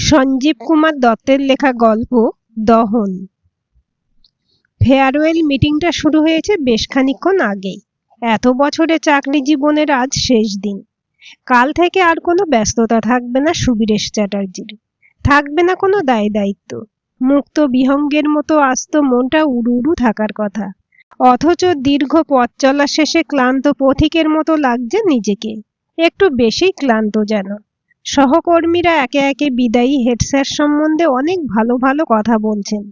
সঞ্জীব কুমার দত্তের লেখা গল্প দহন। ফেয়ারওয়েল মিটিংটা শুরু হয়েছে বেশ খানিকক্ষণ আগেই। এত বছরে চাকরি জীবনের আজ শেষ দিন। কাল থেকে আর কোনো ব্যস্ততা থাকবে না সুবীরেশ চ্যাটার্জির, থাকবে না কোনো দায় দায়িত্ব। মুক্ত বিহঙ্গের মতো আস্ত মনটা উড়ু উড়ু থাকার কথা, অথচ দীর্ঘ পথ চলা শেষে ক্লান্ত পথিকের মতো লাগছে নিজেকে, একটু বেশি ক্লান্ত যেন। সহকর্মীরা একে একে বিদায়ী হেড স্যার সম্বন্ধে অনেক ভালো ভালো কথা বলছেন।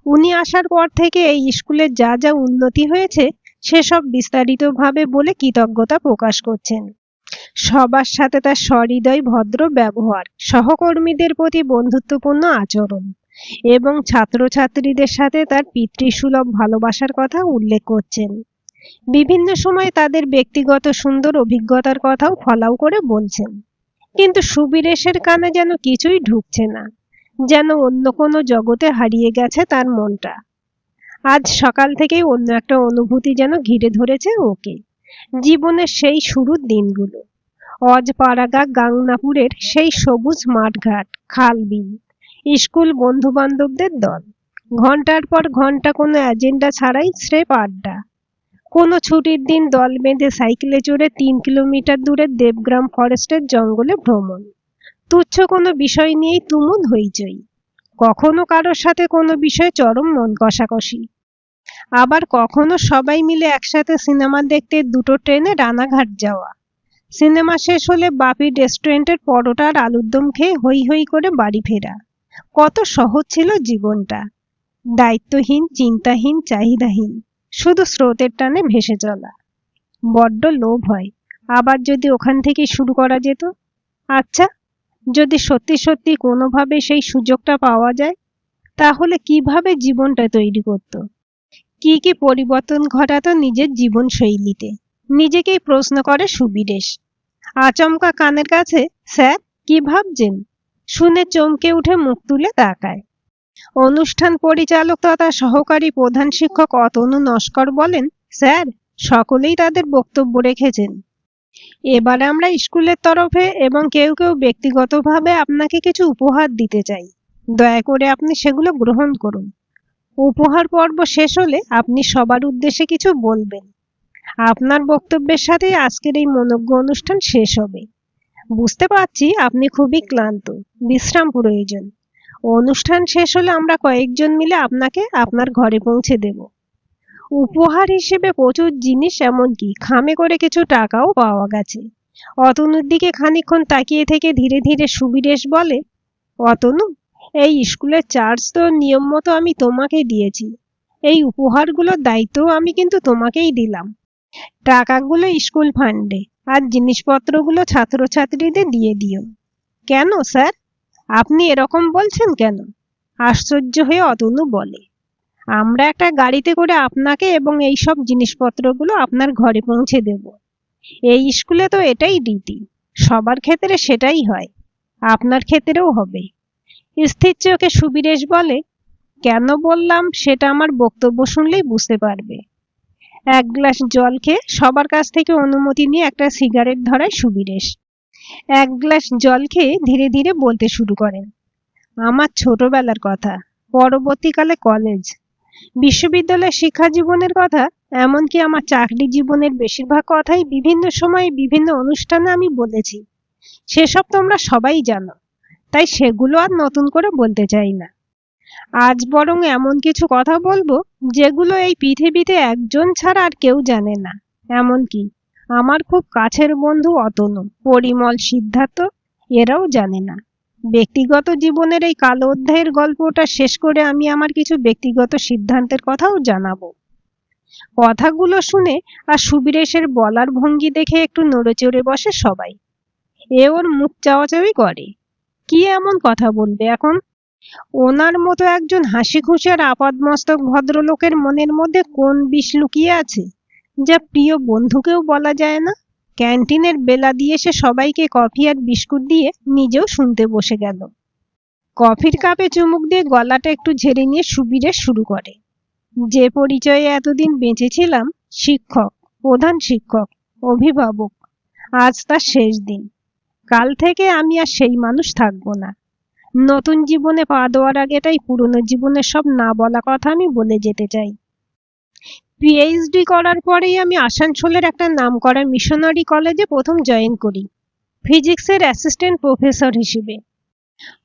উনি আসার পর থেকে এই স্কুলের যা যা উন্নতি হয়েছে সেসব বিস্তারিতভাবে বলে কৃতজ্ঞতা প্রকাশ করছেন। সবার সাথে তার সহৃদয় ভদ্র ব্যবহার, সহকর্মীদের প্রতি বন্ধুত্বপূর্ণ আচরণ এবং ছাত্রছাত্রীদের সাথে তার পিতৃসুলভ ভালোবাসার কথা উল্লেখ করছেন। বিভিন্ন সময় তাদের ব্যক্তিগত সুন্দর অভিজ্ঞতার কথাও ফলাও করে বলছেন। কিন্তু সুবীরেশের কানে যেন কিছুই ঢুকছে না, যেন অন্য কোনো জগতে হারিয়ে গেছে তার মনটা। আজ সকাল থেকেই অন্য একটা অনুভূতি যেন ঘিরে ধরেছে ওকে। জীবনের সেই শুরুর দিনগুলো, অজপাড়াগা গাংনাপুরের সেই সবুজ মাঠঘাট, খাল বিল, স্কুল বন্ধু বান্ধবদের দল, ঘন্টার পর ঘন্টা কোনো এজেন্ডা ছাড়াই স্রেফ আড্ডা। কোনো ছুটির দিন দল বেঁধে সাইকেলে চড়ে 3 কিলোমিটার দূরে দেবগ্রাম ফরেস্টের জঙ্গলে ভ্রমণ। তুচ্ছ কোনো বিষয় নিয়েই তুমুল হইচই, কখনো কারোর সাথে কোনো বিষয়ে চরম মন কষাকষি, আবার কখনো সবাই মিলে একসাথে সিনেমা দেখতে দুটো ট্রেনে রানাঘাট যাওয়া। সিনেমা শেষ হলে বাপির রেস্টুরেন্টের পরোটা আর আলুর দম খেয়ে হই হই করে বাড়ি ফেরা। কত সহজ ছিল জীবনটা, দায়িত্বহীন, চিন্তাহীন, চাহিদাহীন, শুধু স্রোতের টানে ভেসে চলা। বড্ড লোভ হয় আবার যদি ওখান থেকে শুরু করা যেত। আচ্ছা, যদি সত্যি সত্যি কোনোভাবে সেই সুযোগটা পাওয়া যায়, তাহলে কিভাবে জীবনটা তৈরি করত, কি কি পরিবর্তন ঘটাতো নিজের জীবনশৈলীতে, নিজেকেই প্রশ্ন করে সুবীরেশ। আচমকা কানের কাছে স্যার কি ভাবছেন শুনে চমকে উঠে মুখ তুলে তাকায়। অনুষ্ঠান পরিচালক তথা সহকারী প্রধান শিক্ষক অতনু নস্কর বলেন, স্যার সকলেই তাদের বক্তব্য রেখেছেন। এবার আমরা স্কুলের তরফে এবং কেউ কেউ ব্যক্তিগতভাবে আপনাকে কিছু উপহার দিতে চাই। দয়া করে আপনি সেগুলো গ্রহণ করুন। উপহার পর্ব শেষ হলে আপনি সবার উদ্দেশ্যে কিছু বলবেন। আপনার বক্তব্যের সাথে আজকের এই মনোজ্ঞ অনুষ্ঠান শেষ হবে। বুঝতে পারছি আপনি খুবই ক্লান্ত, বিশ্রাম প্রয়োজন। অনুষ্ঠান শেষ হলে আমরা কয়েকজন মিলে আপনাকে আপনার ঘরে পৌঁছে দেব। উপহার হিসেবে প্রচুর জিনিস, এমনকি খামে করে কিছু টাকাও পাওয়া গেছে। অতনুর দিকে খানিকক্ষণ তাকিয়ে থেকে ধীরে ধীরে সুবীরেশ বলে, অতনু, এই স্কুলের চার্জ তো নিয়ম মতো আমি তোমাকে দিয়েছি। এই উপহারগুলোর দায়িত্বও আমি কিন্তু তোমাকেই দিলাম। টাকাগুলো স্কুল ফান্ডে আর জিনিসপত্রগুলো ছাত্রছাত্রীদের দিয়ে দিও। কেন স্যার, আপনি এরকম বলছেন কেন? আশ্চর্য হয়ে অতনু বলে, আমরা একটা গাড়িতে করে আপনাকে এবং এই সব জিনিসপত্রগুলো আপনার ঘরে পৌঁছে দেব। এই স্কুলে তো এটাই ডিউটি, সবার ক্ষেত্রে সেটাই হয়, আপনার ক্ষেত্রেও হবে। স্থির চোখে সুবীরেশ বলে, কেন বললাম সেটা আমার বক্তব্য শুনলেই বুঝতে পারবে। এক গ্লাস জল খেয়ে সবার কাছ থেকে অনুমতি নিয়ে একটা সিগারেট ধরায় সুবীরেশ। এক গ্লাস জল খেয়ে ধীরে ধীরে বলতে শুরু করেন, আমার ছোটবেলার কথা, পরবর্তীকালে কলেজ, বিশ্ববিদ্যালয়ের শিক্ষা জীবনের কথা, এমনকি আমার চাকরি জীবনের বেশিরভাগ কথাই বিভিন্ন সময়ে বিভিন্ন অনুষ্ঠানে আমি বলেছি। সেসব তোমরা সবাই জানো, তাই সেগুলো আর নতুন করে বলতে চাই না। আজ বরং এমন কিছু কথা বলবো যেগুলো এই পৃথিবীতে একজন ছাড়া আর কেউ জানে না, এমনকি আমার খুব কাছের বন্ধু অতনু, পরিমল, সিদ্ধার্থ, এরাও জানে না। ব্যক্তিগত জীবনের এই কালো অধ্যায়ের গল্পটা শেষ করে আমি আমার কিছু ব্যক্তিগত সিদ্ধান্তের কথাও জানাবো। কথাগুলো শুনে আর সুবীরেশের বলার ভঙ্গি দেখে একটু নড়েচড়ে বসে সবাই। এ ওর মুখ চাওয়াচাওয়ি করে, কি এমন কথা বলবে এখন? ওনার মতো একজন হাসি খুশি আর আপাদমস্তক ভদ্রলোকের মনের মধ্যে কোন বিষ লুকিয়ে আছে যা প্রিয় বন্ধুকেও বলা যায় না? ক্যান্টিনের বেলা দিয়ে সে সবাইকে কফি আর বিস্কুট দিয়ে নিজেও শুনতে বসে গেল। কফির কাপে চুমুক দিয়ে গলাটা একটু ঝেড়ে নিয়ে সুবীরেশ শুরু করে, যে পরিচয়ে এতদিন বেঁচেছিলাম, শিক্ষক, প্রধান শিক্ষক, অভিভাবক, আজ তার শেষ দিন। কাল থেকে আমি আর সেই মানুষ থাকবো না। নতুন জীবনে পা দেওয়ার আগে তাই পুরনো জীবনের সব না বলা কথা আমি বলে যেতে চাই। পিএইচডি করার পরেই আমি আসানসোলের একটা নামকরা মিশনারি কলেজে প্রথম জয়েন করি, ফিজিক্সের অ্যাসিস্ট্যান্ট প্রফেসর হিসেবে।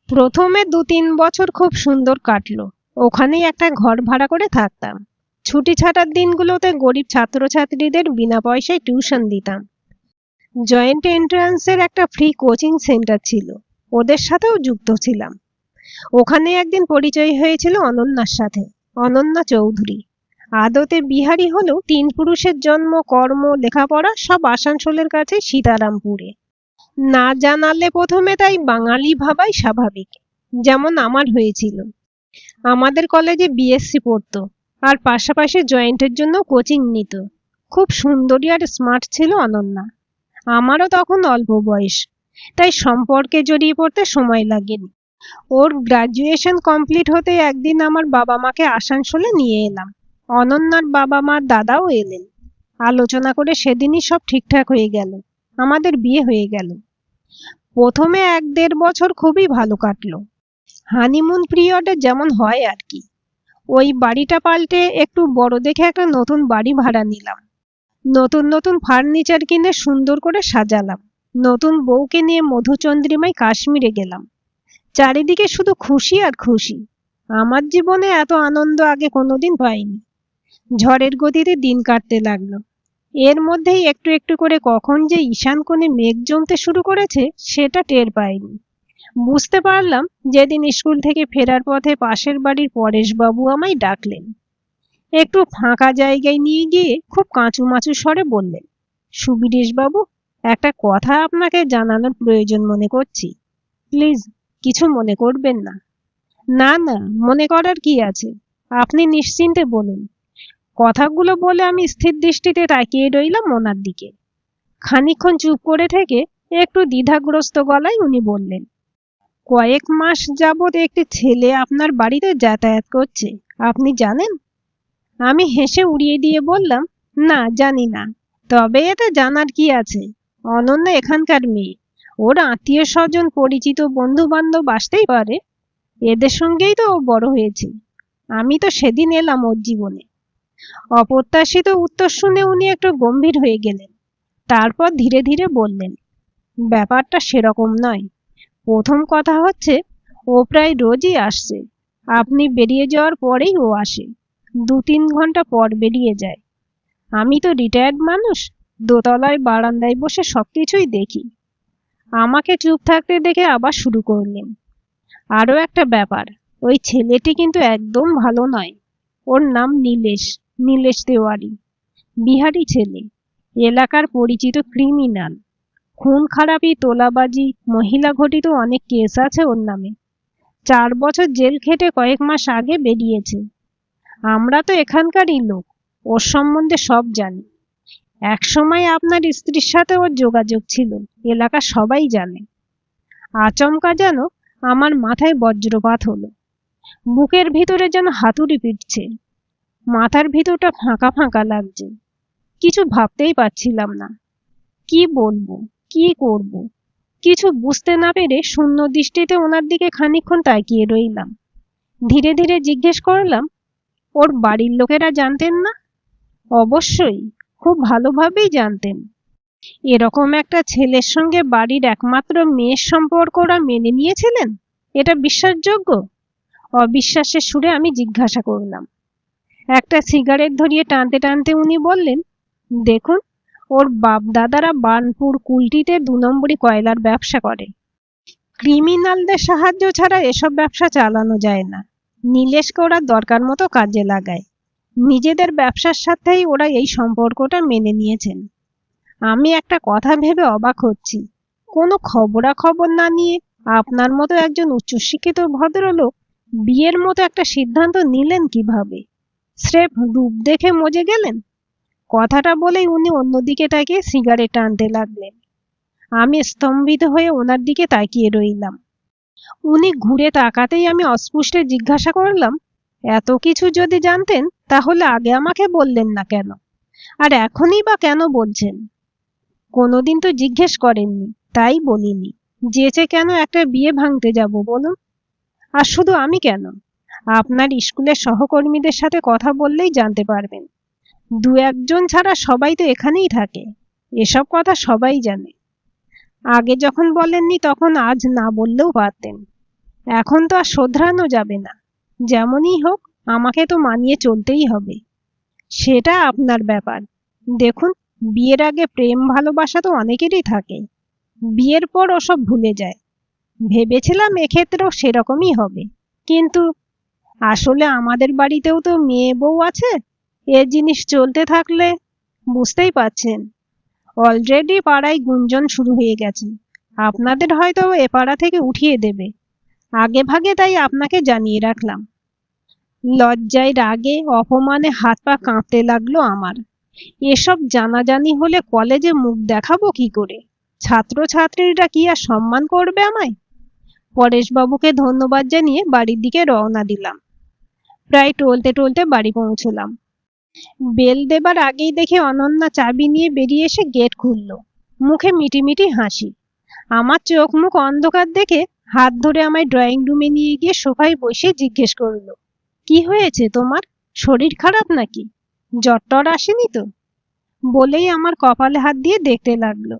প্রথমে ২-৩ বছর খুব সুন্দর কাটলো। ওখানেই একটা ঘর ভাড়া করে থাকতাম। ছুটি ছাটার দিনগুলোতে গরিব ছাত্রছাত্রীদের বিনা পয়সায় টিউশন দিতাম। জয়েন্ট এন্ট্রান্সের একটা ফ্রি কোচিং সেন্টার ছিল, ওদের সাথেও যুক্ত ছিলাম। ওখানে একদিন পরিচয় হয়েছিল অনন্যার সাথে, অনন্যা চৌধুরী। আদতে বিহারি হলেও ৩ পুরুষের জন্ম, কর্ম, লেখাপড়া সব আসানসোলের কাছে সীতারামপুরে। না জানালে প্রথমে তাই বাঙালি ভাবাই স্বাভাবিক, যেমন আমার হয়েছিল। আমাদের কলেজে বিএসসি পড়তো আর পাশাপাশি জয়েন্টের জন্য কোচিং নিত। খুব সুন্দরী আর স্মার্ট ছিল অনন্যা। আমারও তখন অল্প বয়স, তাই সম্পর্কে জড়িয়ে পড়তে সময় লাগেনি। ওর গ্রাজুয়েশন কমপ্লিট হতে একদিন আমার বাবা মাকে আসানসোলে নিয়ে এলাম। অনন্যার বাবা মা দাদাও এলেন। আলোচনা করে সেদিনই সব ঠিকঠাক হয়ে গেল, আমাদের বিয়ে হয়ে গেল। প্রথমে ১-১.৫ বছর খুবই ভালো কাটলো, হানিমুন পিরিয়ডে যেমন হয় আর কি। ওই বাড়িটা পাল্টে একটু বড় দেখে একটা নতুন বাড়ি ভাড়া নিলাম। নতুন নতুন ফার্নিচার কিনে সুন্দর করে সাজালাম। নতুন বউকে নিয়ে মধুচন্দ্রিমায় কাশ্মীরে গেলাম। চারিদিকে শুধু খুশি আর খুশি। আমার জীবনে এত আনন্দ আগে কোনোদিন পাইনি। ঝড়ের গতিতে দিন কাটতে লাগলো। এর মধ্যেই একটু একটু করে কখন যে ঈশান কোণে মেঘ জমতে শুরু করেছে সেটা টের পাইনি। বুঝতে পারলাম যেদিন স্কুল থেকে ফেরার পথে পাশের বাড়ির পরেশবাবু আমায় ডাকলেন। একটু ফাঁকা জায়গায় নিয়ে গিয়ে খুব কাঁচুমাচু স্বরে বললেন, সুবিরেশ বাবু, একটা কথা আপনাকে জানানোর প্রয়োজন মনে করছি। প্লিজ কিছু মনে করবেন না। না না, মনে করার কি আছে, আপনি নিশ্চিন্তে বলুন। কথাগুলো বলে আমি স্থির দৃষ্টিতে তাকিয়ে রইলাম ওনার দিকে। খানিকক্ষণ চুপ করে থেকে একটু দ্বিধাগ্রস্ত গলায় উনি বললেন, কয়েক মাস যাবৎ একটি ছেলে আপনার বাড়িতে যাতায়াত করছে, আপনি জানেন? আমি হেসে উড়িয়ে দিয়ে বললাম, না জানি না, তবে এতে জানার কি আছে, অনন্যা এখানকার মেয়ে, ওর আত্মীয় স্বজন পরিচিত বন্ধু বান্ধব আসতেই পারে, এদের সঙ্গেই তো ও বড় হয়েছে। আমি তো সেদিন এলাম ওর জীবনে। অপ্রত্যাশিত উত্তর শুনে উনি একটু গম্ভীর হয়ে গেলেন। তারপর ধীরে ধীরে বললেন, ব্যাপারটা সেরকম নয়। প্রথম কথা হচ্ছে, ও প্রায় রোজই আসছে। আপনি বেরিয়ে যাওয়ার পরেই ও আসে, ২-৩ ঘন্টা পর বেরিয়ে যায়। আমি তো রিটায়ার্ড মানুষ, দোতলায় বারান্দায় বসে সবকিছুই দেখি। আমাকে চুপ থাকতে দেখে আবার শুরু করলেন, আরও একটা ব্যাপার, ওই ছেলেটি কিন্তু একদম ভালো নয়। ওর নাম নীলেশ, নীলেশ তেওয়ারি। বিহারি ছেলে, এলাকার পরিচিত ক্রিমিনাল। খুন খারাপি, তোলাবাজি, মহিলা ঘটিত অনেক কেস আছে ওর নামে। ৪ বছর জেল খেটে কয়েক মাস আগে বেরিয়েছে। আমরা তো এখানকারই লোক, ওর সম্বন্ধে সব জানি। একসময় আপনার স্ত্রীর সাথে ওর যোগাযোগ ছিল, এলাকা সবাই জানে। আচমকা যেন আমার মাথায় বজ্রপাত হলো। বুকের ভিতরে যেন হাতুড়ি পিটছে। মাথার ভিতরটা ফাঁকা ফাঁকা লাগছে। কিছু ভাবতেই পারছিলাম না। কি বলবো, কি করব, কিছু বুঝতে না পেরে শূন্য দৃষ্টিতে ওনার দিকে খানিকক্ষণ তাকিয়ে রইলাম। ধীরে ধীরে জিজ্ঞেস করলাম, ওর বাড়ির লোকেরা জানতেন না? অবশ্যই, খুব ভালোভাবেই জানতেন। এরকম একটা ছেলের সঙ্গে বাড়ির একমাত্র মেয়ের সম্পর্ক ওরা মেনে নিয়েছিলেন? এটা বিশ্বাসযোগ্য? অবিশ্বাসের সুরে আমি জিজ্ঞাসা করলাম। একটা সিগারেট ধরিয়ে টানতে টানতে উনি বললেন, দেখুন, ওর বাপ দাদারা বার্নপুর কুলটিতে ২ নম্বরই কয়লার ব্যবসা করে। ক্রিমিনালদের সাহায্য ছাড়া এসব ব্যবসা চালানো যায় না। নীলেশকে ওরা দরকার মতো কাজে লাগায়। নিজেদের ব্যবসার সাথেই ওরা এই সম্পর্কটা মেনে নিয়েছেন। আমি একটা কথা ভেবে অবাক হচ্ছি, কোনো খবরাখবর না নিয়ে আপনার মতো একজন উচ্চশিক্ষিত ভদ্রলোক বিয়ের মতো একটা সিদ্ধান্ত নিলেন কিভাবে? স্রেফ রূপ দেখে মজে গেলেন? কথাটা বলেই উনি অন্যদিকে তাকিয়ে সিগারেট টানতে লাগলেন। আমি স্তম্ভিত হয়ে ওনার দিকে তাকিয়ে রইলাম। উনি ঘুরে তাকাতেই আমি অস্পষ্টে জিজ্ঞাসা করলাম, এত কিছু যদি জানতেন তাহলে আগে আমাকে বললেন না কেন? আর এখনই বা কেন বলছেন? কোনোদিন তো জিজ্ঞেস করেননি, তাই বলিনি। যেচে কেন একটা বিয়ে ভাঙতে যাব বলুন? আর শুধু আমি কেন, আপনার স্কুলের সহকর্মীদের সাথে কথা বললেই জানতে পারবেন। দু একজন ছাড়া সবাই তো এখানেই থাকে, এসব কথা সবাই জানে। আগে যখন বলেননি তখন আজ না বললেও পারতেন। এখন তো আর শোধরানো যাবে না। যেমনই হোক আমাকে তো মানিয়ে চলতেই হবে। সেটা আপনার ব্যাপার। দেখুন, বিয়ের আগে প্রেম ভালোবাসা তো অনেকেরই থাকে, বিয়ের পর ওসব ভুলে যায়। ভেবেছিলাম এক্ষেত্রেও সেরকমই হবে, কিন্তু আসলে আমাদের বাড়িতেও তো মেয়ে বউ আছে। এ জিনিস চলতে থাকলে বুঝতেই পারছেন, অলরেডি পাড়ায় গুঞ্জন শুরু হয়ে গেছে। আপনাদের হয়তো এ পাড়া থেকে উঠিয়ে দেবে, আগে ভাগে তাই আপনাকে জানিয়ে রাখলাম। লজ্জায় রাগে অপমানে হাত পা কাঁপতে লাগলো আমার। এসব জানাজানি হলে কলেজে মুখ দেখাবো কি করে? ছাত্রছাত্রীরা কি আর সম্মান করবে আমায়? পরেশবাবুকে ধন্যবাদ জানিয়ে বাড়ির দিকে রওনা দিলাম। প্রায় টলতে টলতে বাড়ি পৌঁছলাম। বেল দেবার আগেই দেখে অনন্যা চাবি নিয়ে বেরিয়ে এসে গেট খুলল, মুখে মিটিমিটি হাসি। আমার চোখ মুখ অন্ধকার দেখে হাত ধরে আমায় ড্রয়িং রুমে নিয়ে গিয়ে সোফায় বসে জিজ্ঞেস করলো, কি হয়েছে তোমার? শরীর খারাপ নাকি? জ্বর টর আসেনি তো? বলেই আমার কপালে হাত দিয়ে দেখতে লাগলো।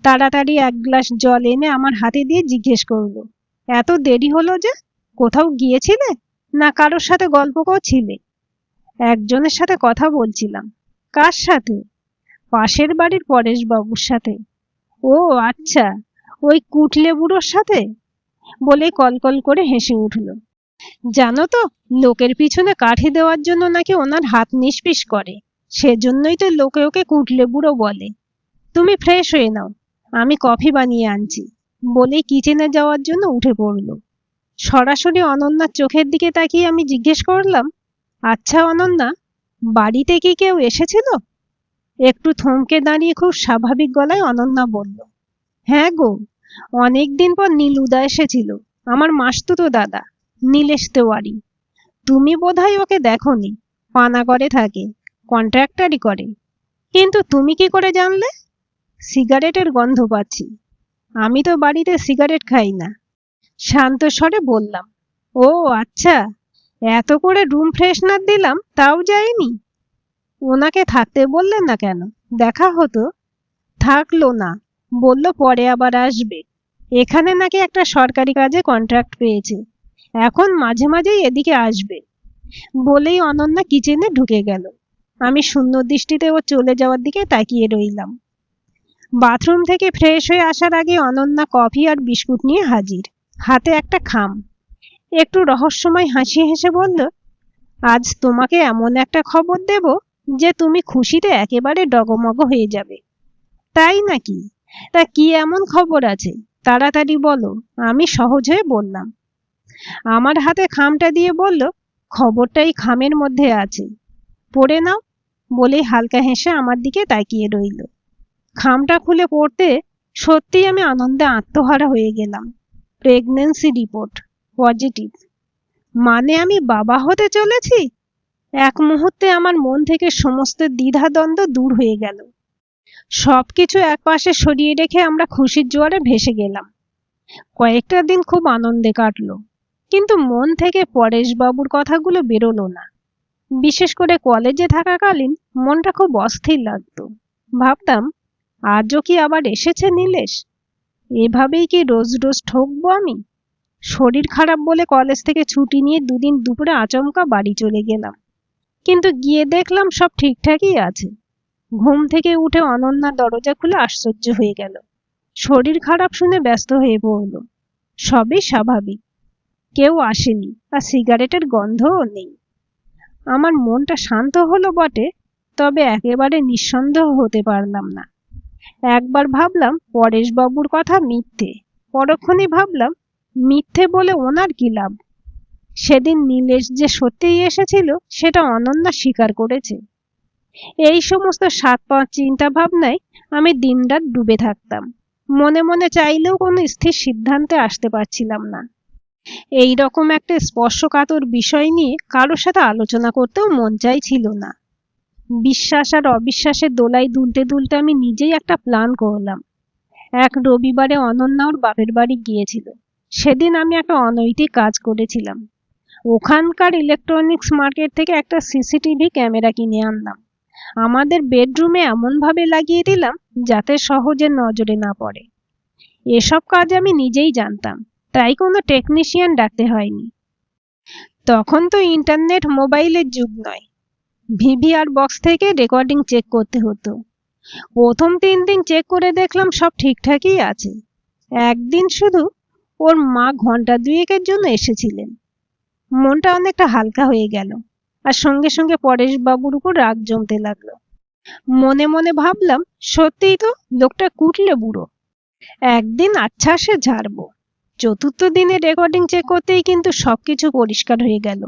তাড়াতাড়ি এক গ্লাস জল এনে আমার হাতে দিয়ে জিজ্ঞেস করলো, এত দেরি হলো যে? কোথাও গিয়েছিলে না কারোর সাথে গল্প করছিলে? একজনের সাথে কথা বলছিলাম। কার সাথে? পাশের বাড়ির পরেশবাবুর সাথে। ও আচ্ছা, ওই কুটলে বুড়োর সাথে? বলে কলকল করে হেসে উঠল। জানো তো, লোকের পিছনে কাঠি দেওয়ার জন্য নাকি ওনার হাত নিষ্পিস করে, সেজন্যই তো লোকে ওকে কুটলে বুড়ো বলে। তুমি ফ্রেশ হয়ে নাও, আমি কফি বানিয়ে আনছি। বলেই কিচেনে যাওয়ার জন্য উঠে পড়ল। সরাসরি অনন্যার চোখের দিকে তাকিয়ে আমি জিজ্ঞেস করলাম, আচ্ছা অনন্যা, বাড়িতে কি কেউ এসেছিল? একটু থমকে দাঁড়িয়ে খুব স্বাভাবিক গলায় অনন্যা বলল, হ্যাঁ গো, অনেকদিন পর নীলুদা এসেছিল, আমার মাসতুতো দাদা, নীলেশ তেওয়ারি। তুমি বোধহয় ওকে দেখোনি, পানাগড়ে থাকে, কন্ট্রাক্টারি করে। কিন্তু তুমি কি করে জানলে? সিগারেটের গন্ধ পাচ্ছি। আমি তো বাড়িতে সিগারেট খাই না। শান্ত স্বরে বললাম, ও আচ্ছা, এত করে রুম ফ্রেশনার দিলাম তাও যায়নি? ওনাকে থাকতে বললেন না কেন? দেখা হতো। থাকলো না, বলল পরে আবার আসবে। এখানে নাকি একটা সরকারি কাজে কন্ট্রাক্ট পেয়েছে, এখন মাঝে মাঝেই এদিকে আসবে। বলেই অনন্যা কিচেনে ঢুকে গেল। আমি শূন্য দৃষ্টিতে ও চলে যাওয়ার দিকে তাকিয়ে রইলাম। বাথরুম থেকে ফ্রেশ হয়ে আসার আগে অনন্যা কফি আর বিস্কুট নিয়ে হাজির, হাতে একটা খাম। একটু রহস্যময় হাসি হেসে বলল, আজ তোমাকে এমন একটা খবর দেব যে তুমি খুশিতে একেবারে ডগমগ হয়ে যাবে। তাই নাকি? তা কি এমন খবর আছে, তাড়াতাড়ি বলো। আমি সহজ হয়ে বললাম। আমার হাতে খামটা দিয়ে বলল, খবরটা এই খামের মধ্যে আছে, পড়ে নাও। বলেই হালকা হেসে আমার দিকে তাকিয়ে রইল। খামটা খুলে পড়তে সত্যিই আমি আনন্দে আত্মহারা হয়ে গেলাম। Pregnancy report positive. মানে আমি বাবা হতে চলেছি। এক মুহূর্তে আমার মন থেকে সমস্ত দ্বিধাদ্বন্দ্ব দূর হয়ে গেল। সবকিছু একপাশে সরিয়ে রেখে আমরা খুশির জোয়ারে ভেসে গেলাম। কয়েকটা দিন খুব আনন্দে কাটলো, কিন্তু মন থেকে পরেশবাবুর কথাগুলো বেরোলো না। বিশেষ করে কলেজে থাকাকালীন মনটা খুব অস্থির লাগতো। ভাবতাম, আজও কি আবার এসেছে নীলেশ? এভাবেই কি রোজ রোজ ঠকবো আমি? শরীর খারাপ বলে কলেজ থেকে ছুটি নিয়ে দুদিন দুপুরে আচমকা বাড়ি চলে গেলাম, কিন্তু গিয়ে দেখলাম সব ঠিকঠাকই আছে। ঘুম থেকে উঠে অনন্যা দরজা খুলে আশ্চর্য হয়ে গেল। শরীর খারাপ শুনে ব্যস্ত হয়ে পড়ল। সবই স্বাভাবিক, কেউ আসেনি আর সিগারেটের গন্ধও নেই। আমার মনটা শান্ত হলো বটে, তবে একেবারে নিঃসন্দেহ হতে পারলাম না। একবার ভাবলাম পরেশবাবুর কথা মিথ্যে, পরক্ষণেই ভাবলাম মিথ্যে বলে ওনার কি লাভ। সেদিন নীলেশ যে সত্যিই এসেছিল সেটা অনন্যা স্বীকার করেছে। এই সমস্ত সাত পাঁচ চিন্তা ভাবনায় আমি দিনরাত ডুবে থাকতাম। মনে মনে চাইলেও কোনো স্থির সিদ্ধান্তে আসতে পারছিলাম না। এই রকম একটা স্পর্শকাতর বিষয় নিয়ে কারোর সাথে আলোচনা করতেও মন চাইছিল না। বিশ্বাস আর অবিশ্বাসের দোলায় দুলতে দুলতে আমি নিজেই একটা প্ল্যান করলাম। এক রবিবারে অনন্যা ওর বাপের বাড়ি গিয়েছিল। সেদিন আমি একটা অনৈতিক কাজ করেছিলাম। ওখানকার ইলেকট্রনিক্স মার্কেট থেকে একটা সিসিটিভি ক্যামেরা কিনে আনলাম। আমাদের বেডরুমে এমনভাবে লাগিয়ে দিলাম যাতে সহজে নজরে না পড়ে। এসব কাজ আমি নিজেই জানতাম, তাই কোনো টেকনিশিয়ান ডাকতে হয়নি। তখন তো ইন্টারনেট মোবাইলের যুগ নয়। ভিভিআর বক্স থেকে রেকর্ডিং চেক করতে হতো। প্রথম 3 দিন চেক করে দেখলাম সব ঠিকঠাকই আছে। একদিন শুধু ওর মা ঘন্টা 2-এর জন্য এসেছিলেন। মনটা অনেকটা হালকা হয়ে গেল, আর সঙ্গে সঙ্গে পরেশ বাবুর উপর রাগ জমতে লাগলো। মনে মনে ভাবলাম, সত্যিই তো লোকটা কুটলে বুড়ো। একদিন আচ্ছাসে ঝাড়বো। 4র্থ দিনে রেকর্ডিং চেক করতেই কিন্তু সবকিছু পরিষ্কার হয়ে গেল।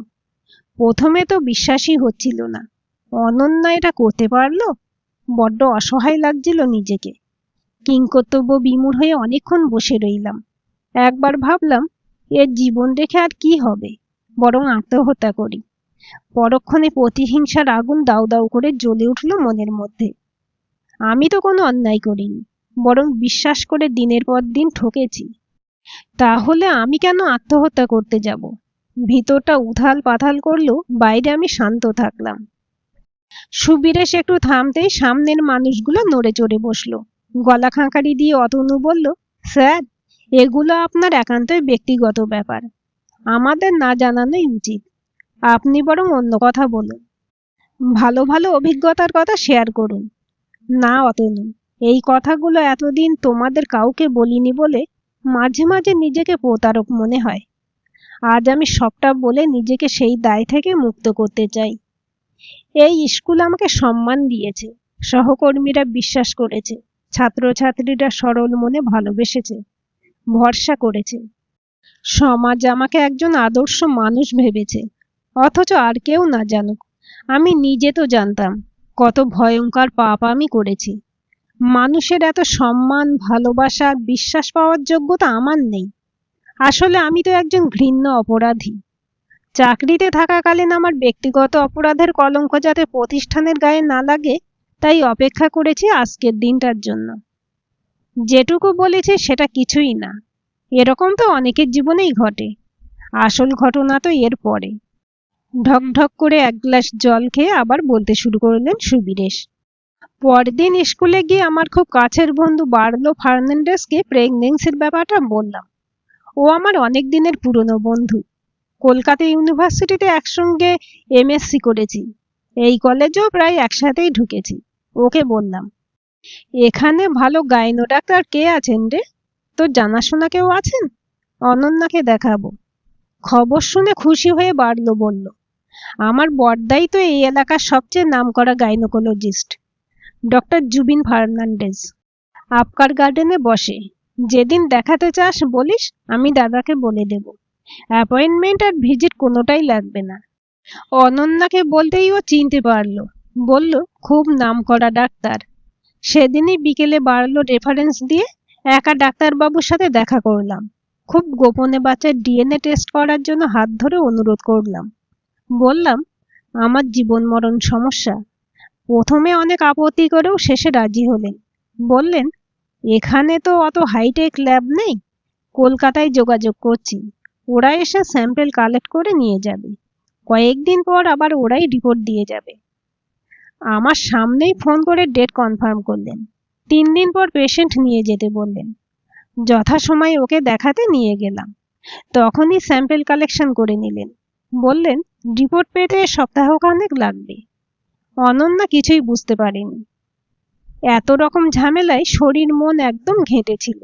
প্রথমে তো বিশ্বাসই হচ্ছিল না, অনন্যা এটা করতে পারলো। বড্ড অসহায় লাগছিল নিজেকে। কিংকর্তব্য বিমূঢ় হয়ে অনেকক্ষণ বসে রইলাম। একবার ভাবলাম, এর জীবন রেখে আর কি হবে, বরং আত্মহত্যা করি। পরক্ষণে প্রতিহিংসার আগুন দাউ দাউ করে জ্বলে উঠল মনের মধ্যে। আমি তো কোনো অন্যায় করিনি, বরং বিশ্বাস করে দিনের পর দিন ঠকেছি। তাহলে আমি কেন আত্মহত্যা করতে যাব? ভিতরটা উথাল পাথাল করলেও বাইরে আমি শান্ত থাকলাম। সুবীরেশ একটু থামতেই সামনের মানুষগুলো নড়ে চড়ে বসলো। গলা খাঁকারি দিয়ে অতনু বলল, স্যার, এগুলো আপনার একান্তই ব্যক্তিগত ব্যাপার, আমাদের না জানানোই উচিত। আপনি বরং অন্য কথা বলুন, ভালো ভালো অভিজ্ঞতার কথা শেয়ার করুন। না অতনু, এই কথাগুলো এতদিন তোমাদের কাউকে বলিনি বলে মাঝে মাঝে নিজেকে প্রতারক মনে হয়। আজ আমি সবটা বলে নিজেকে সেই দায় থেকে মুক্ত করতে চাই। এই স্কুল আমাকে সম্মান দিয়েছে, সহকর্মীরা বিশ্বাস করেছে, ছাত্রছাত্রীরা সরল মনে ভালোবেসেছে, ভরসা করেছে। সমাজ আমাকে একজন আদর্শ মানুষ ভেবেছে। অথচ আর কেউ না জানুক, আমি নিজে তো জানতাম কত ভয়ঙ্কর পাপ আমি করেছি। মানুষের এত সম্মান, ভালোবাসা, বিশ্বাস পাওয়ার যোগ্যতা আমার নেই। আসলে আমি তো একজন ঘৃণ্য অপরাধী। চাকরিতে থাকাকালীন আমার ব্যক্তিগত অপরাধের কলঙ্ক যাতে প্রতিষ্ঠানের গায়ে না লাগে, তাই অপেক্ষা করেছি আজকের দিনটার জন্য। যেটুকু বলেছি সেটা কিছুই না, এরকম তো অনেকের জীবনেই ঘটে। আসল ঘটনা তো এর পরে। ঢক ঢক করে 1 গ্লাস জল খেয়ে আবার বলতে শুরু করলেন সুবীরেশ। পরদিন স্কুলে গিয়ে আমার খুব কাছের বন্ধু বার্লো ফার্নান্ডেজকে প্রেগন্যান্সির ব্যাপারটা বললাম। ও আমার অনেক দিনের পুরনো বন্ধু। কলকাতা ইউনিভার্সিটিতে একসঙ্গে এমএসসি করেছি, এই কলেজেও প্রায় একসাথেই ঢুকেছি। ওকে বললাম, এখানে ভালো গাইনো ডাক্তার কে আছেন রে? তোর জানাশোনা কেউ আছেন? অনন্যাকে দেখাবো। খবর শুনে খুশি হয়ে বার্লো বলল, আমার বড়দাই তো এই এলাকার সবচেয়ে নামকরা গাইনোকোলজিস্ট, ডক্টর জুবিন ফার্নান্ডেজ। আপকার গার্ডেনে বসে। যেদিন দেখাতে চাস বলিস, আমি দাদাকে বলে দেব। অ্যাপয়েন্টমেন্ট আর ভিজিট কোনোটাই লাগবে না। অনন্যাকে বলতেই ও চিনতে পারল, বলল, খুব নামকরা ডাক্তার। সেদিনই বিকেলে বাড়লো রেফারেন্স দিয়ে একা ডাক্তারবাবুর সাথে দেখা করলাম। খুব গোপনে বাচ্চার ডিএনএ টেস্ট করার জন্য হাত ধরে অনুরোধ করলাম। বললাম, আমার জীবন মরণ সমস্যা। প্রথমে অনেক আপত্তি করেও শেষে রাজি হলেন। বললেন, এখানে তো অত হাইটেক ল্যাব নেই, কলকাতায় যোগাযোগ করছি, ওরা এসে স্যাম্পেল কালেক্ট করে নিয়ে যাবে। কয়েকদিন পর আবার ওরাই রিপোর্ট দিয়ে যাবে। আমার সামনেই ফোন করে ডেট কনফার্ম করলেন। 3 দিন পর পেশেন্ট নিয়ে যেতে বললেন। যথাসময়ে ওকে দেখাতে নিয়ে গেলাম। তখনই স্যাম্পেল কালেকশন করে নিলেন। বললেন, রিপোর্ট পেতে সপ্তাহখানেক লাগবে। অনন্যা কিছুই বুঝতে পারেনি। এত রকম ঝামেলায় শরীর মন একদম ঘেঁটেছিল।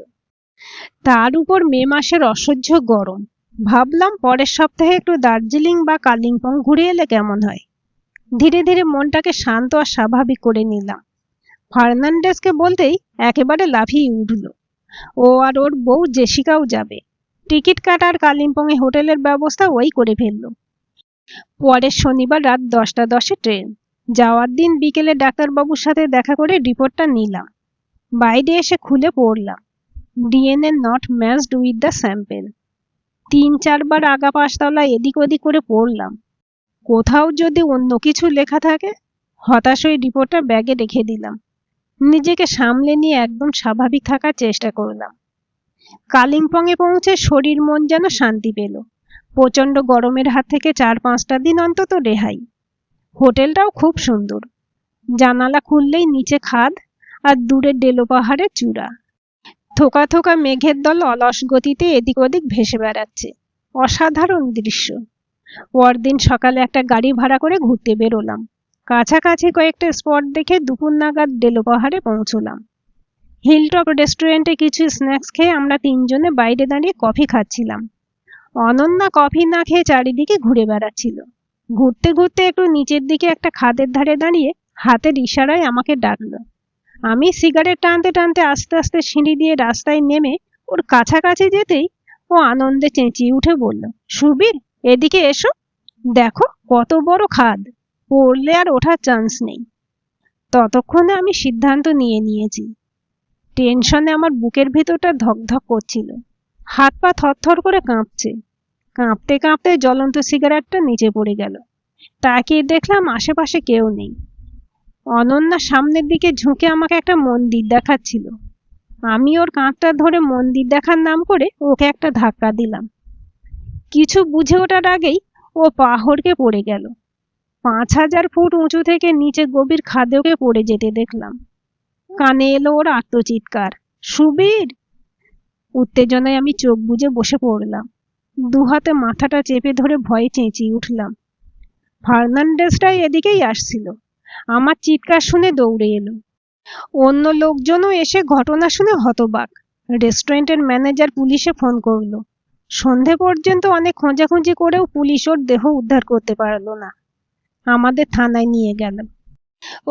তার উপর মে মাসের অসহ্য গরম। ভাবলাম পরের সপ্তাহে একটু দার্জিলিং বা কালিম্পং ঘুরে এলে কেমন হয়। ধীরে ধীরে মনটাকে শান্ত আর স্বাভাবিক করে নিলাম। ফার্নান্ডেজকে বলতেই একেবারে লাফিয়ে উঠল। ও আর ওর বউ জেসিকাও যাবে। টিকিট কাটার কালিম্পংয়ে হোটেলের ব্যবস্থা ওই করে ফেলল। পরের শনিবার রাত 10টা 10-এ ট্রেন। যাওয়ার দিন বিকেলে ডাক্তারবাবুর সাথে দেখা করে রিপোর্টটা নিলাম। বাইরে এসে খুলে পড়লাম, DNA not matched with the sample. 3-4 বার আগা পাশতলা এদিক ওদিক করে পড়লাম, কোথাও যদি অন্য কিছু লেখা থাকে। হতাশ হয়ে রিপোর্টটা ব্যাগে রেখে দিলাম। নিজেকে সামলে নিয়ে একদম স্বাভাবিক থাকার চেষ্টা করলাম। কালিম্পংয়ে পৌঁছে শরীর মন যেন শান্তি পেল। প্রচণ্ড গরমের হাত থেকে 4-5টা দিন অন্তত রেহাই। হোটেলটাও খুব সুন্দর। জানালা খুললেই নিচে খাদ আর দূরে ডেলো পাহাড়ের চূড়া। থোকা থোকা মেঘের দল অলস গতিতে এদিক ওদিক ভেসে বেড়াচ্ছে। অসাধারণ দৃশ্য। পরদিন সকালে একটা গাড়ি ভাড়া করে ঘুরতে বেরোলাম। কাছাকাছি কয়েকটা স্পট দেখে দুপুর নাগাদ ডেলো পাহাড়ে পৌঁছলাম। হিলটপ রেস্টুরেন্টে কিছু স্ন্যাক্স খেয়ে আমরা 3জনে বাইরে দাঁড়িয়ে কফি খাচ্ছিলাম। অনন্যা কফি না খেয়ে চারিদিকে ঘুরে বেড়াচ্ছিল। ঘুরতে ঘুরতে একটু নিচের দিকে একটা খাদের ধারে দাঁড়িয়ে হাতের ইশারায় আমাকে ডাকলো। আমি সিগারেট টানতে টানতে আস্তে আস্তে সিঁড়ি দিয়ে রাস্তায় নেমে ওর কাছাকাছি যেতেই ও আনন্দে চেঁচিয়ে উঠে বলল, সুবীর, এদিকে এসো, দেখো কত বড় খাদ, পড়লে আর ওঠার চান্স নেই। ততক্ষণে আমি সিদ্ধান্ত নিয়ে নিয়েছি। টেনশনে আমার বুকের ভেতরটা ধকধক করছিল, হাত পা থরথর করে কাঁপছে। কাঁপতে কাঁপতে জ্বলন্ত সিগারেটটা নিচে পড়ে গেল। তাকিয়ে দেখলাম আশেপাশে কেউ নেই। অনন্যা সামনের দিকে ঝুঁকে আমাকে একটা মন্দির দেখাচ্ছিল। আমি ওর কাঁধটা ধরে মন্দির দেখার নাম করে ওকে একটা ধাক্কা দিলাম। কিছু বুঝে ওঠার আগেই ও পা হড়কে পড়ে গেল। 5000 ফুট উঁচু থেকে নিচে গভীর খাদেওকে পড়ে যেতে দেখলাম। কানে এলো ওর আর্তচিৎকার, সুবীর! উত্তেজনায় আমি চোখ বুজে বসে পড়লাম। দুহাতে মাথাটা চেপে ধরে ভয়ে চেঁচিয়ে উঠলাম। ফার্নান্ডেজটাই এদিকেই আসছিল। আমার চিৎকার শুনে দৌড়ে এলো। অন্য লোকজনও এসে ঘটনা শুনে হতবাক। রেস্টুরেন্টের ম্যানেজার পুলিশে ফোন করলো। সন্ধে পর্যন্ত অনেক খোঁজাখুঁজি করেও পুলিশ ওর দেহ উদ্ধার করতে পারলো না। আমাদের থানায় নিয়ে গেল।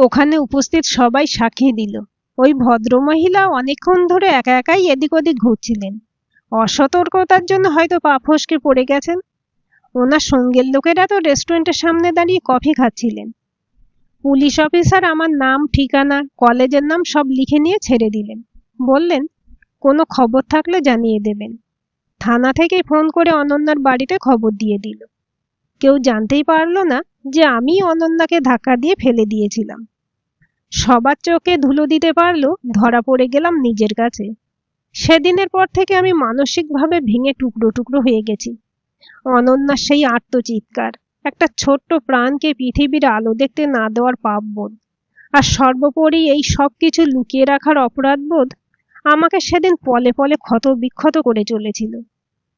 ওখানে উপস্থিত সবাই সাক্ষী দিল ওই ভদ্রমহিলা অনেকক্ষণ ধরে একা একাই এদিক ওদিক ঘুরছিলেন। অসতর্কতার জন্য হয়তো পা ফসকে পড়ে গেছেন। ওনার সঙ্গের লোকেরা তো রেস্টুরেন্টের সামনে দাঁড়িয়ে কফি খাচ্ছিলেন। পুলিশ অফিসার আমার নাম, ঠিকানা, কলেজের নাম সব লিখে নিয়ে ছেড়ে দিলেন। বললেন, কোনো খবর থাকলে জানিয়ে দেবেন। থানা থেকে ফোন করে অনন্যার বাড়িতে খবর দিয়ে দিল। কেউ জানতেই পারলো না যে আমি অনন্যাকে ধাক্কা দিয়ে ফেলে দিয়েছিলাম। সবার চোখে ধুলো দিতে পারলো ধরা পড়ে গেলাম নিজের কাছে। সেদিনের পর থেকে আমি মানসিকভাবে ভেঙে টুকরো টুকরো হয়ে গেছি। অনন্যার সেই আর্তচিৎকার, একটা ছোট্ট প্রাণকে পৃথিবীর আলো দেখতে না দেওয়ার পাপবোধ, আর সর্বোপরি এই সব কিছু লুকিয়ে রাখার অপরাধবোধ আমাকে সেদিন পলে পলে ক্ষত বিক্ষত করে চলেছিল।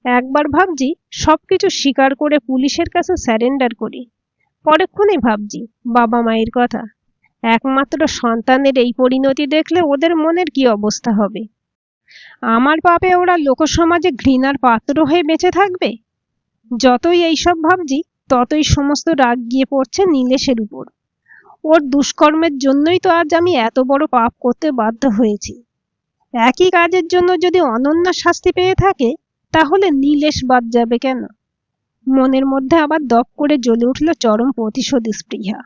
একবার ভাবছি সবকিছু স্বীকার করে পুলিশের কাছে স্যারেন্ডার করি, পরেক্ষণেই ভাবছি বাবা মায়ের কথা। একমাত্র সন্তানের এই পরিণতি দেখলে ওদের মনের কি অবস্থা হবে। আমার পাপে ওরা লোকসমাজে ঘৃণার পাত্র হয়ে বেঁচে থাকবে। যতই এইসব ভাবছি ততই সমস্ত রাগ গিয়ে পড়ছে নীলেশের উপর। ওর দুষ্কর্মের জন্যই তো আজ আমি এত বড় পাপ করতে বাধ্য হয়েছি। একই কাজের জন্য যদি অনন্যা শাস্তি পেয়ে থাকে, তাহলে নীলেশ বাদ যাবে কেন? মনের মধ্যে আবার দপ করে জ্বলে উঠল চরম প্রতিশোধ স্পৃহা।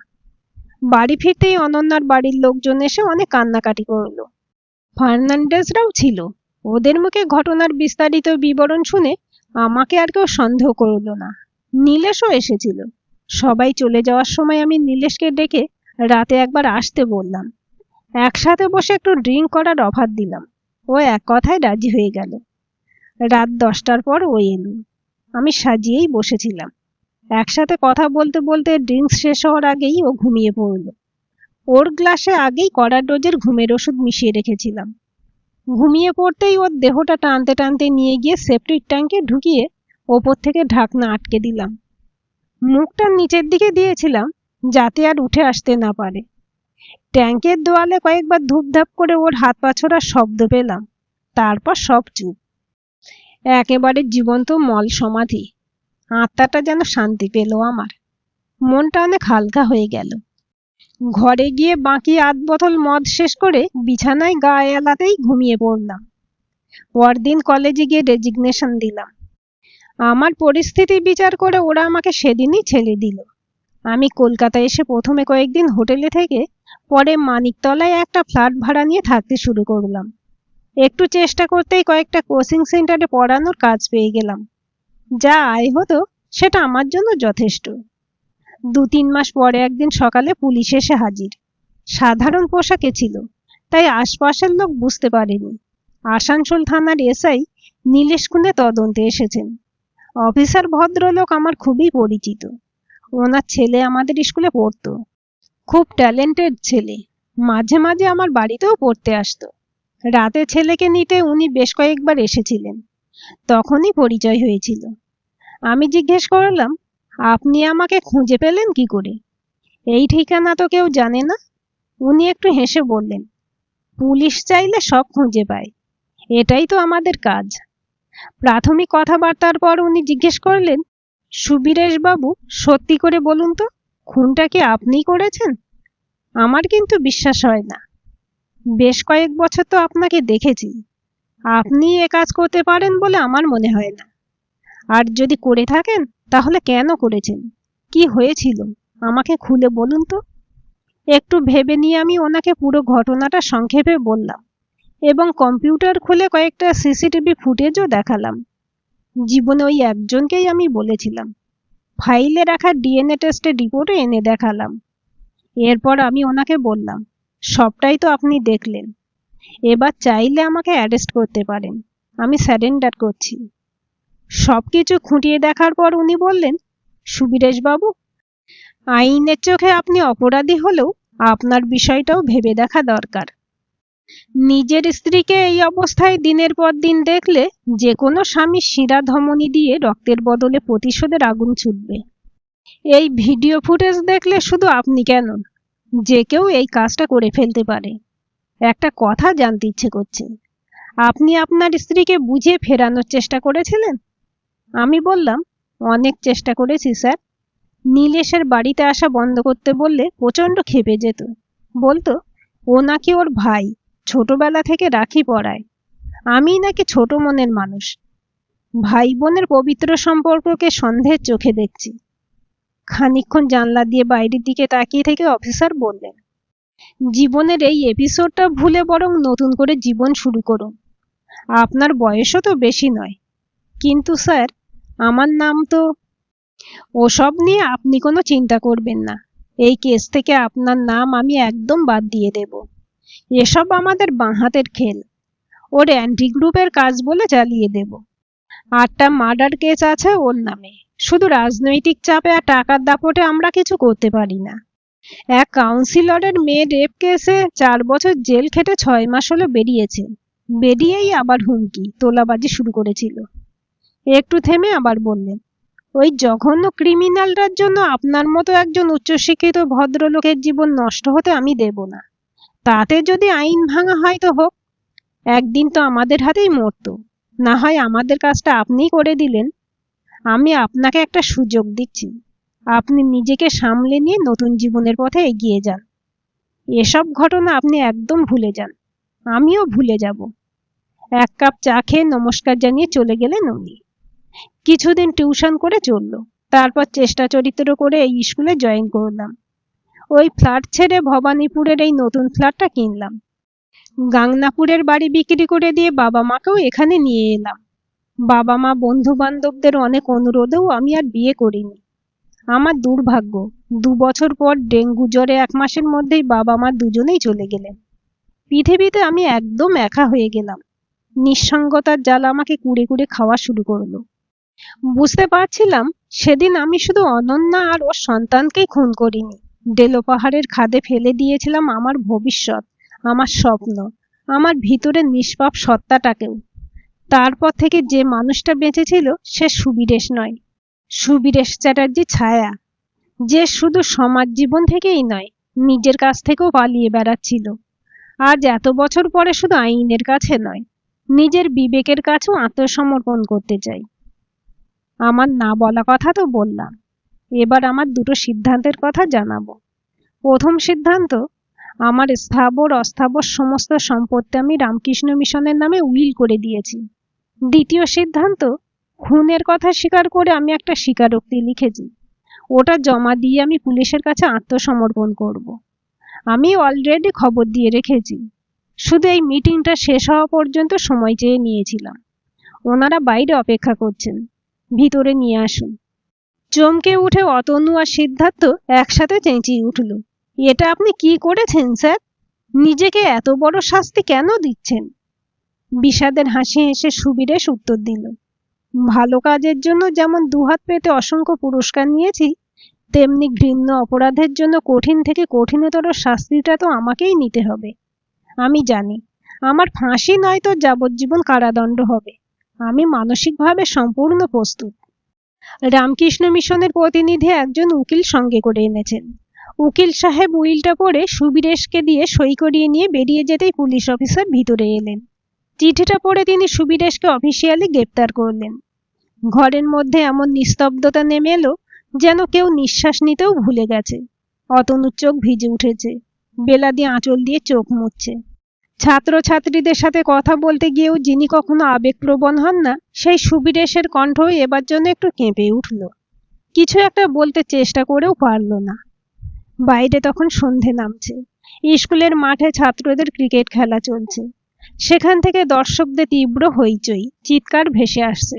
বাড়ি ফিরতেই অনন্যার বাড়ির লোকজন এসে অনেক কান্নাকাটি করল। ফার্নান্ডেজরাও ছিল। ওদের মুখে ঘটনার বিস্তারিত বিবরণ শুনে আমাকে আর কেউ সন্দেহ করল না। নীলেশও এসেছিল। সবাই চলে যাওয়ার সময় আমি নীলেশকে ডেকে রাতে একবার আসতে বললাম। একসাথে বসে একটু ড্রিঙ্ক করার অফার দিলাম। ও এক কথায় রাজি হয়ে গেল। রাত 10টার পর ও এলো। আমি সাজিয়েই বসেছিলাম। একসাথে কথা বলতে বলতে ড্রিঙ্কস শেষ হওয়ার আগেই ও ঘুমিয়ে পড়ল। ওর গ্লাসে আগেই কড়া ডোজের ঘুমের ওষুধ মিশিয়ে রেখেছিলাম। ঘুমিয়ে পড়তেই ওর দেহটা টানতে টানতে নিয়ে গিয়ে সেপ্টিক ট্যাঙ্কে ঢুকিয়ে ওপর থেকে ঢাকনা আটকে দিলাম। মুখটা নিচের দিকে দিয়েছিলাম যাতে আর উঠে আসতে না পারে। ট্যাঙ্কের দেওয়ালে কয়েকবার ধূপধাপ করে ওর হাত পা ছোড়ার শব্দ পেলাম। তারপর সব চুপ। একেবারে জীবন্ত মল সমাধি। আত্মাটা যেন শান্তি পেল আমার। মনটা অনেক হালকা হয়ে গেল। ঘরে গিয়ে বাকি 8 বোতল মদ শেষ করে বিছানায় গা এলাতেই ঘুমিয়ে পড়লাম। পরদিন কলেজে গিয়ে রেজিগনেশন দিলাম। আমার পরিস্থিতি বিচার করে ওরা আমাকে সেদিনই ছেড়ে দিল। আমি কলকাতায় এসে প্রথমে কয়েকদিন হোটেলে থেকে পরে মানিকতলায় একটা ফ্ল্যাট ভাড়া নিয়ে থাকতে শুরু করলাম। একটু চেষ্টা করতেই কয়েকটা কোচিং সেন্টারে পড়ানোর কাজ পেয়ে গেলাম। যা আয় হতো সেটা আমার জন্য যথেষ্ট। 2-3 মাস পরে একদিন সকালে পুলিশ এসে হাজির। সাধারণ পোশাকে ছিল, তাই আশপাশের লোক বুঝতে পারেনি। আসানসোল থানার এসআই নীলেশ খুনে তদন্তে এসেছেন। অফিসার ভদ্রলোক আমার খুবই পরিচিত। ওনার ছেলে আমাদের স্কুলে পড়তো। খুব ট্যালেন্টেড ছেলে। মাঝে মাঝে আমার বাড়িতেও পড়তে আসতো। রাতে ছেলেকে নিতে উনি বেশ কয়েকবার এসেছিলেন। তখনই পরিচয় হয়েছিল। আমি জিজ্ঞেস করলাম, আপনি আমাকে খুঁজে পেলেন কি করে? এই ঠিকানা তো কেউ জানে না। উনি একটু হেসে বললেন, পুলিশ চাইলে সব খুঁজে পায়, এটাই তো আমাদের কাজ। প্রাথমিক কথাবার্তার পর উনি জিজ্ঞেস করলেন, সুবীরেশ বাবু, সত্যি করে বলুন তো, খুনটা কি আপনিই করেছেন? আমার কিন্তু বিশ্বাস হয় না। বেশ কয়েক বছর তো আপনাকে দেখেছি। আপনি এ কাজ করতে পারেন বলে আমার মনে হয় না। আর যদি করে থাকেন, তাহলে কেন করেছেন? কি হয়েছিল? আমাকে খুলে বলুন তো। একটু ভেবে নিয়ে আমি ওনাকে পুরো ঘটনাটা সংক্ষেপে বললাম এবং কম্পিউটার খুলে কয়েকটা সিসিটিভি ফুটেজও দেখালাম। জীবনে ওই একজনকেই আমি বলেছিলাম। ফাইলে রাখা ডিএনএ টেস্টের রিপোর্টও এনে দেখালাম। এরপর আমি ওনাকে বললাম, সবটাই তো আপনি দেখলেন। এবার চাইলে আমাকে অ্যারেস্ট করতে পারেন। আমি স্যারেন্ডার করছি। সবকিছু খুঁটিয়ে দেখার পর উনি বললেন, সুবীরেশ বাবু, আইনের চোখে আপনি অপরাধী হলেও আপনার বিষয়টাও ভেবে দেখা দরকার। নিজের স্ত্রীকে এই অবস্থায় দিনের পর দিন দেখলে যে কোনো স্বামী শিরা ধমনী দিয়ে রক্তের বদলে প্রতিশোধের আগুন ছুটবে। এই ভিডিও ফুটেজ দেখলে শুধু আপনি কেন, যে কেউ এই কাজটা করে ফেলতে পারে। একটা কথা জানতে ইচ্ছে করছে, আপনি আপনার স্ত্রীকে বুঝিয়ে ফেরানোর চেষ্টা করেছিলেন? আমি বললাম, অনেক চেষ্টা করেছি স্যার। নীলেশের বাড়িতে আসা বন্ধ করতে বললে প্রচণ্ড ক্ষেপে যেত। বলতো ও নাকি ওর ভাই, ছোটবেলা থেকে রাখি পরায়। আমি নাকি ছোট মনের মানুষ। ভাই বোনের পবিত্র সম্পর্ককে সন্দেহের চোখে দেখছি। খানিকক্ষণ জানলা দিয়ে বাইরের দিকে তাকিয়ে থেকে অফিসার বললেন, জীবনের এই এপিসোডটা ভুলে বরং নতুন করে জীবন শুরু করুন। আপনার বয়সও তো বেশি নয়। কিন্তু স্যার, আমার নাম তো। ওসব নিয়ে আপনি কোনো চিন্তা করবেন না। এই কেস থেকে আপনার নাম আমি একদম বাদ দিয়ে দেব। এসব আমাদের বাঁহাতের খেল। ওর অ্যান্টি গ্রুপের কাজ বলে চালিয়ে দেব। 8টা মার্ডার কেস আছে ওর নামে। শুধু রাজনৈতিক চাপে আর টাকার দাপটে আমরা কিছু করতে পারি না। এক কাউন্সিলরের মেয়ে রেপ কেসে 4 বছর জেল খেটে 6 মাস হলো বেরিয়েছে। বেরিয়েই আবার হুমকি তোলাবাজি শুরু করেছিল। একটু থেমে আবার বললেন, ওই জঘন্য ক্রিমিনালটার জন্য আপনার মতো একজন উচ্চশিক্ষিত ভদ্রলোকের জীবন নষ্ট হতে আমি দেব না। তাতে যদি আইন ভাঙা হয় তো হোক, একদিন তো আমাদের হাতেই মরতো। না হয় আমাদের কাজটা আপনিই করে দিলেন। আমি আপনাকে একটা সুযোগ দিচ্ছি। আপনি নিজেকে সামলে নিয়ে নতুন জীবনের পথে এগিয়ে যান। এসব ঘটনা আপনি একদম ভুলে যান। আমিও ভুলে যাব। 1 কাপ চা খেয়ে নমস্কার জানিয়ে চলে গেলেন উনি। কিছুদিন টিউশন করে চলল। তারপর চেষ্টা চরিত্র করে এই স্কুলে জয়েন করলাম। ওই ফ্ল্যাট ছেড়ে ভবানীপুরের এই নতুন ফ্ল্যাটটা কিনলাম। গাংনাপুরের বাড়ি বিক্রি করে দিয়ে বাবা মাকেও এখানে নিয়ে এলাম। বাবা মা বন্ধু বান্ধবদের অনেক অনুরোধেও আমি আর বিয়ে করিনি। আমার দুর্ভাগ্য, 2 বছর পর ডেঙ্গু জ্বরে 1 মাসের মধ্যেই বাবা মা দুজনেই চলে গেলেন। পৃথিবীতে আমি একদম একা হয়ে গেলাম। নিঃসঙ্গতার জ্বালা আমাকে কুড়ে কুড়ে খাওয়া শুরু করলো। বুঝতে পারছিলাম সেদিন আমি শুধু অনন্যা আর ওর সন্তানকেই খুন করিনি, ডেলো পাহাড়ের খাদে ফেলে দিয়েছিলাম আমার ভবিষ্যৎ, আমার স্বপ্ন, আমার ভিতরের নিষ্পাপ সত্তাটাকেও। তারপর থেকে যে মানুষটা বেঁচেছিল সে সুবীরেশ নয়, সুবীরেশ চ্যাটার্জি ছায়া, যে শুধু সমাজ জীবন থেকেই নয়, নিজের কাছ থেকেও পালিয়ে বেড়াচ্ছিল। আজ এত বছর পরে শুধু আইনের কাছে নয়, নিজের বিবেকের কাছেও আত্মসমর্পণ করতে চাই। আমার না বলা কথা তো বললাম। এবার আমার 2টো সিদ্ধান্তের কথা জানাবো। প্রথম সিদ্ধান্ত, আমার স্থাবর অস্থাবর সমস্ত সম্পত্তি আমি রামকৃষ্ণ মিশনের নামে উইল করে দিয়েছি। দ্বিতীয় সিদ্ধান্ত, খুনের কথা স্বীকার করে আমি একটা স্বীকারোক্তি লিখেছি। ওটা জমা দিয়ে আমি পুলিশের কাছে আত্মসমর্পণ করব। আমি অলরেডি খবর দিয়ে রেখেছি। শুধু এই মিটিংটা শেষ হওয়া পর্যন্ত সময় চেয়ে নিয়েছিলাম। ওনারা বাইরে অপেক্ষা করছেন, ভিতরে নিয়ে আসুন। চমকে উঠে অতনু আর সিদ্ধার্থ একসাথে চেঁচিয়ে উঠল, এটা আপনি কি করেছেন স্যার? নিজেকে এত বড় শাস্তি কেন দিচ্ছেন? বিষাদের হাসি হেসে সুবীরেশ উত্তর দিল, ভালো কাজের জন্য যেমন দুহাত পেতে অসংখ্য পুরস্কার নিয়েছি, তেমনি ঘৃণ্য অপরাধের জন্য কঠিন থেকে কঠিনতর শাস্তিটা তো আমাকেই নিতে হবে। আমি জানি আমার ফাঁসি নয়তো যাবজ্জীবন কারাদণ্ড হবে। আমি মানসিকভাবে সম্পূর্ণ প্রস্তুত। রামকৃষ্ণ মিশনের প্রতিনিধি একজন উকিল সঙ্গে করে এনেছেন। উকিল সাহেব উইলটা পড়ে সুবীরেশকে দিয়ে সই করিয়ে নিয়ে বেরিয়ে যেতেই পুলিশ অফিসার ভিতরে এলেন। চিঠিটা পড়ে তিনি সুবীরেশকে অফিসিয়ালি গ্রেপ্তার করলেন। ঘরের মধ্যে এমন নিস্তব্ধতা নেমে এলো যেন কেউ নিঃশ্বাস নিতেও ভুলে গেছে। অতনুর চোখ ভিজে উঠেছে, বেলা দিয়ে আঁচল দিয়ে চোখ মুছছে। ছাত্রছাত্রীদের সাথে কথা বলতে গিয়েও যিনি কখনো আবেগপ্রবণ হন না, সেই সুবীরেশের কণ্ঠ এবার জন্য একটু কেঁপে উঠল। কিছু একটা বলতে চেষ্টা করেও পারল না। বাইরে তখন সন্ধে নামছে। স্কুলের মাঠে ছাত্রদের ক্রিকেট খেলা চলছে। সেখান থেকে দর্শকদের তীব্র হইচই, চিৎকার ভেসে আসছে।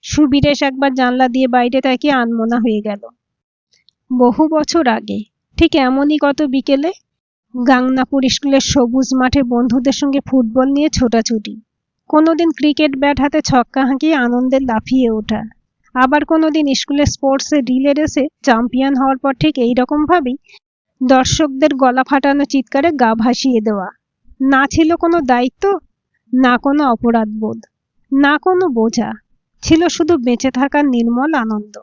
সুবীরেশ একবার জানলা দিয়ে বাইরে তাকিয়ে আনমনা হয়ে গেল। বহু বছর আগে ঠিক এমনই গত বিকেলে গাংনাপুর স্কুলের সবুজ মাঠে বন্ধুদের সঙ্গে ফুটবল নিয়ে ছোটাছুটি, কোনোদিন ক্রিকেট ব্যাট হাতে ছক্কা হাঁকিয়ে আনন্দে লাফিয়ে ওঠা, আবার কোনোদিন স্কুলের স্পোর্টসে রিলে রেসে চ্যাম্পিয়ন হওয়ার পর ঠিক এইরকম ভাবেই দর্শকদের গলা ফাটানো চিৎকারে গা ভাসিয়ে দেওয়া। না ছিল কোনো দায়িত্ব, না কোনো অপরাধবোধ, না কোনো বোঝা, ছিল শুধু বেঁচে থাকার নির্মল আনন্দ।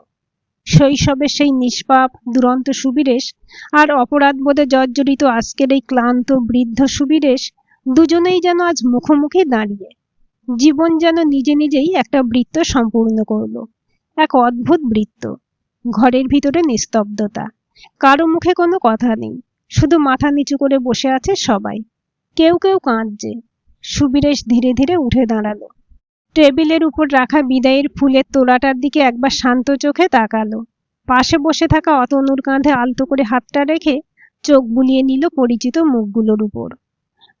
শৈশবের সেই নিষ্পাপ দুরন্ত সুবীরেশ আর অপরাধবোধে জর্জরিত আজকের এই ক্লান্ত বৃদ্ধ সুবীরেশ, দুজনেই যেন আজ মুখোমুখি দাঁড়িয়ে। জীবন যেন নিজে নিজেই একটা বৃত্ত সম্পূর্ণ করল, এক অদ্ভুত বৃত্ত। ঘরের ভিতরে নিস্তব্ধতা, কারো মুখে কোনো কথা নেই, শুধু মাথা নিচু করে বসে আছে সবাই। কেউ কেউ কাঁদছে। সুবীরেশ ধীরে ধীরে উঠে দাঁড়ালো। টেবিলের উপর রাখা বিদায়ের ফুলের তোড়াটার দিকে একবার শান্ত চোখে তাকালো। পাশে বসে থাকা অতনুর কাঁধে আলতো করে হাতটা রেখে চোখ বুলিয়ে নিল পরিচিত মুখগুলোর উপর।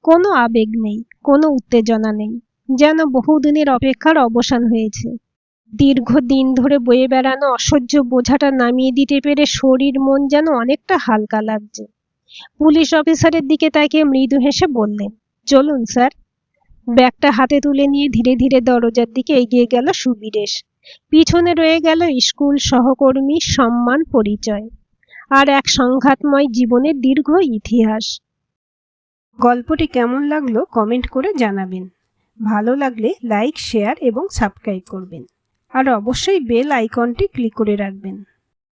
কোনো আবেগ নেই, কোনো উত্তেজনা নেই, যেন বহুদিনের অপেক্ষার অবসান হয়েছে। দীর্ঘদিন ধরে বয়ে বেড়ানো অসহ্য বোঝাটা নামিয়ে দিতে পেরে শরীর মন যেন অনেকটা হালকা লাগছে। পুলিশ অফিসারের দিকে তাকিয়ে মৃদু হেসে বললেন, চলুন স্যার। ব্যাগটা হাতে তুলে নিয়ে ধীরে ধীরে দরজার দিকে এগিয়ে গেল সুবীরেশ। পিছনে রয়ে গেল স্কুল সহকর্মী, সম্মান, পরিচয়, আর এক সংঘাতময় জীবনের দীর্ঘ ইতিহাস। গল্পটি কেমন লাগলো কমেন্ট করে জানাবেন। ভালো লাগলে লাইক, শেয়ার এবং সাবস্ক্রাইব করবেন, আর অবশ্যই বেল আইকনটি ক্লিক করে রাখবেন।